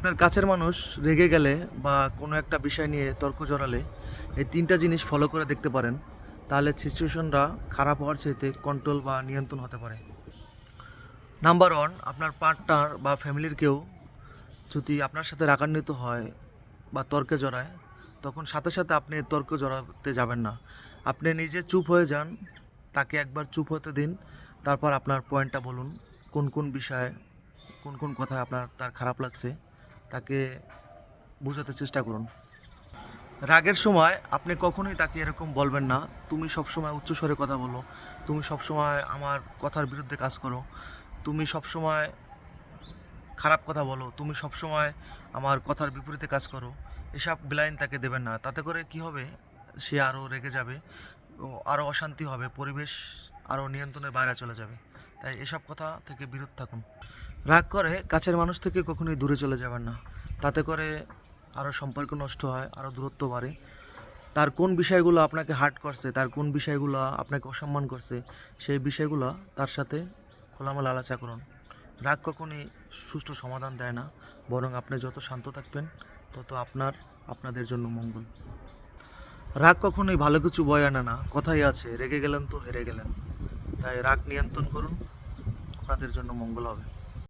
আপনার কাছের মানুষ রেগে গেলে বা কোনো একটা বিষয় নিয়ে তর্ক জড়ালে এই তিনটা জিনিস ফলো করে দেখতে পারেন, তাহলে সিচুয়েশনটা খারাপ হওয়ার চাইতে কন্ট্রোল বা নিয়ন্ত্রণ হতে পারে। নাম্বার ওয়ান, আপনার পার্টনার বা ফ্যামিলির কেউ যদি আপনার সাথে রাগান্বিত হয় বা তর্কে জড়ায়, তখন সাথে সাথে আপনি তর্ক জড়াতে যাবেন না। আপনি নিজে চুপ হয়ে যান, তাকে একবার চুপ হতে দিন, তারপর আপনার পয়েন্টটা বলুন, কোন কোন বিষয়ে কোন কোন কথা আপনার তার খারাপ লাগছে, তাকে বোঝাতে চেষ্টা করুন। রাগের সময় আপনি কখনোই তাকে এরকম বলবেন না, তুমি সবসময় উচ্চস্বরে কথা বলো, তুমি সবসময় আমার কথার বিরুদ্ধে কাজ করো, তুমি সবসময় খারাপ কথা বলো, তুমি সবসময় আমার কথার বিপরীতে কাজ করো। এসব ব্লাইন তাকে দেবেন না। তাতে করে কি হবে, সে আরও রেগে যাবে, ও আরও অশান্তি হবে, পরিবেশ আরও নিয়ন্ত্রণের বাইরে চলে যাবে। তাই এসব কথা থেকে বিরত থাকুন। রাগ করে কাছের মানুষ থেকে কখনোই দূরে চলে যাবেন না। তাতে করে আরও সম্পর্ক নষ্ট হয়, আরও দূরত্ব বাড়ে। তার কোন বিষয়গুলো আপনাকে হার্ট করছে, তার কোন বিষয়গুলো আপনাকে অসম্মান করছে, সেই বিষয়গুলো তার সাথে খোলামেলা আলোচনা করুন। রাগ কখনই সুষ্ঠু সমাধান দেয় না, বরং আপনি যত শান্ত থাকবেন তত আপনাদের জন্য মঙ্গল। রাগ কখনোই ভালো কিছু বয়ে আনে না, কথাই আছে রেগে গেলেন তো হেরে গেলেন। তাই রাগ নিয়ন্ত্রণ করুন, আপনাদের জন্য মঙ্গল হবে।